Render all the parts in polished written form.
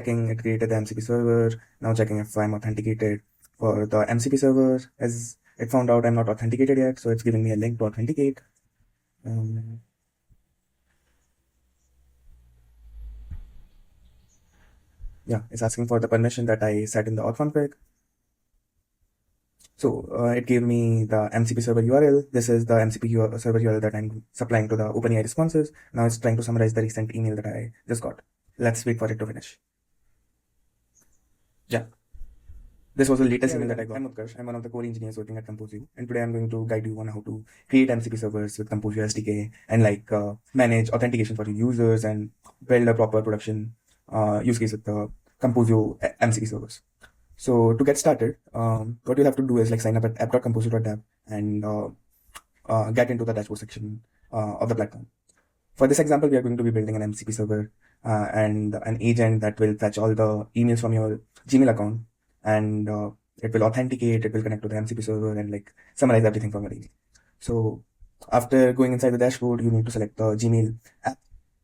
checking it created the MCP server. Now checking if I'm authenticated for the MCP server. As it found out I'm not authenticated yet, so it's giving me a link to authenticate. Yeah, it's asking for the permission that I set in the auth config. So it gave me the MCP server URL. This is the MCP server URL that I'm supplying to the OpenAI responses. Now it's trying to summarize the recent email that I just got. Let's wait for it to finish. Yeah. This was the latest email that I got. I'm Utkarsh. I'm one of the core engineers working at Composio, and today I'm going to guide you on how to create MCP servers with Composio SDK and manage authentication for your users and build a proper production use case with the Composio MCP servers. So to get started, what you'll have to do is sign up at app.composio.app and get into the dashboard section of the platform. For this example, we are going to be building an MCP server and an agent that will fetch all the emails from your Gmail account, and it will authenticate, it will connect to the MCP server and summarize everything from your email. So after going inside the dashboard, you need to select the Gmail app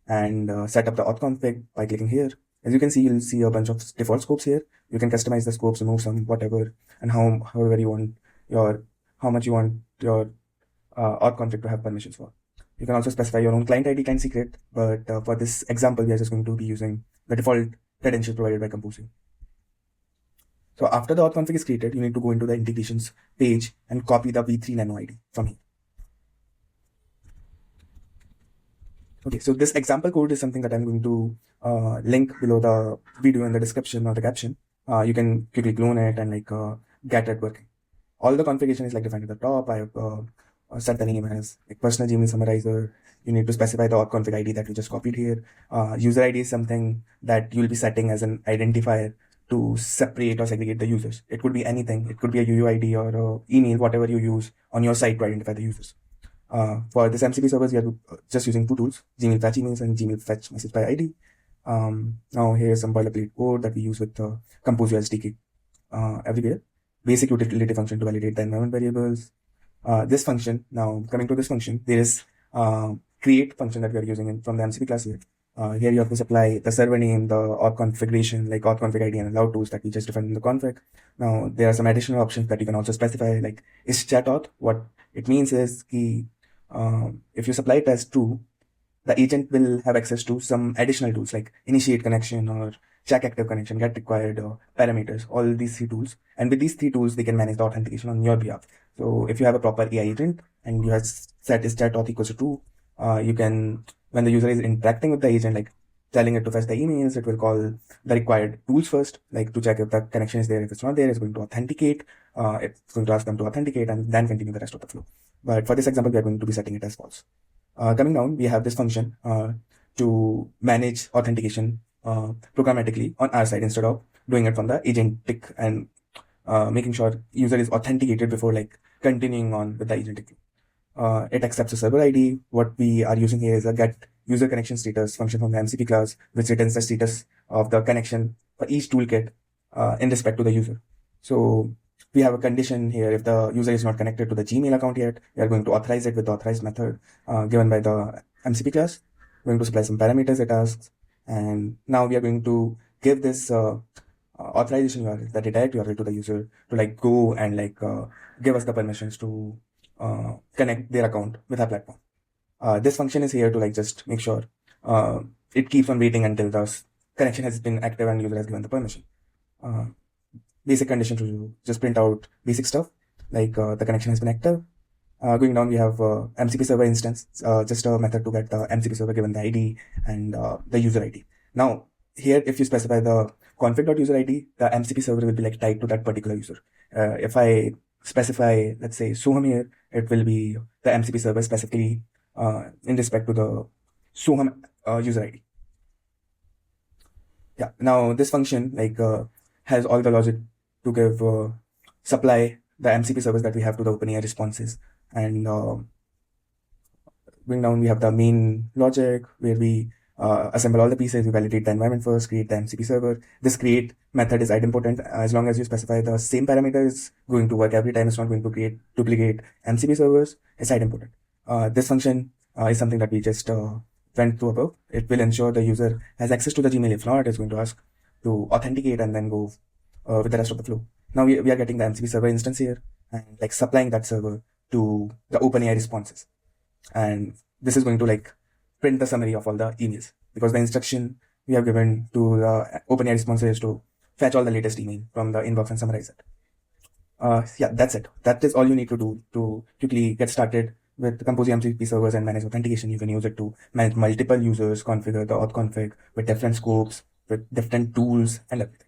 and set up the auth config by clicking here. As you can see, you'll see a bunch of default scopes here. You can customize the scopes, remove some, whatever, and however you want how much you want your auth config to have permissions for. You can also specify your own client ID, client secret, but for this example, we are just going to be using the default credentials provided by Composio. So after the auth config is created, you need to go into the integrations page and copy the v3 nano ID from here. Okay, so this example code is something that I'm going to link below the video in the description or the caption. You can quickly clone it and get it working. All the configuration is defined at the top. I have set the name as personal Gmail summarizer. You need to specify the auth config ID that you just copied here. User ID is something that you'll be setting as an identifier to separate or segregate the users. It could be anything. It could be a UUID or a email, whatever you use on your site to identify the users. For this MCP servers, we are just using two tools, Gmail fetch emails and Gmail fetch message by ID. Now here's some boilerplate code that we use with the Composio SDK everywhere. Basic utility function to validate the environment variables. This function, now coming to this function, there is create function that we are using from the MCP class here. Here you have to supply the server name, the auth configuration, auth config ID and allow tools that we just defined in the config. Now there are some additional options that you can also specify, like is chat auth. What it means is if you supply it as true, the agent will have access to some additional tools like initiate connection or check active connection, get required parameters, all these three tools. And with these three tools, they can manage the authentication on your behalf. So if you have a proper AI agent and you have set is chat auth equals to true, you can, when the user is interacting with the agent, telling it to fetch the emails, it will call the required tools first, to check if the connection is there. If it's not there, it's going to authenticate. It's going to ask them to authenticate and then continue the rest of the flow. But for this example, we are going to be setting it as false. Coming down, we have this function to manage authentication programmatically on our side instead of doing it from the agentic and making sure user is authenticated before continuing on with the agentic flow. It accepts a server ID. What we are using here is a get user connection status function from the MCP class, which returns the status of the connection for each toolkit in respect to the user. So we have a condition here. If the user is not connected to the Gmail account yet, we are going to authorize it with the authorized method given by the MCP class. We're going to supply some parameters it asks. And now we are going to give this authorization URL, the direct URL to the user to go and give us the permissions to connect their account with our platform. This function is here to just make sure it keeps on waiting until the connection has been active and user has given the permission. Basic condition to just print out basic stuff the connection has been active. Going down, we have MCP server instance, just a method to get the MCP server given the ID and the user ID. Now here, if you specify the config.user ID, the MCP server will be tied to that particular user. If I specify, let's say Soham here, it will be the MCP server specifically in respect to the Soham user ID. Yeah. Now this function has all the logic to give supply the MCP servers that we have to the OpenAI responses. And going down, we have the main logic where we assemble all the pieces. We validate the environment first, create the MCP server. This create method is idempotent. As long as you specify the same parameter, it's going to work every time. It's not going to create duplicate MCP servers. It's idempotent. This function is something that we just went through above. It will ensure the user has access to the Gmail. If not, it's going to ask to authenticate and then go with the rest of the flow. Now we are getting the MCP server instance here and like supplying that server to the OpenAI responses. And this is going to like print the summary of all the emails, because the instruction we have given to the OpenAI responses is to fetch all the latest email from the inbox and summarize it. Yeah, that's it. That is all you need to do to quickly get started with Composio MCP servers and manage authentication. You can use it to manage multiple users, configure the auth config with different scopes, with different tools and everything.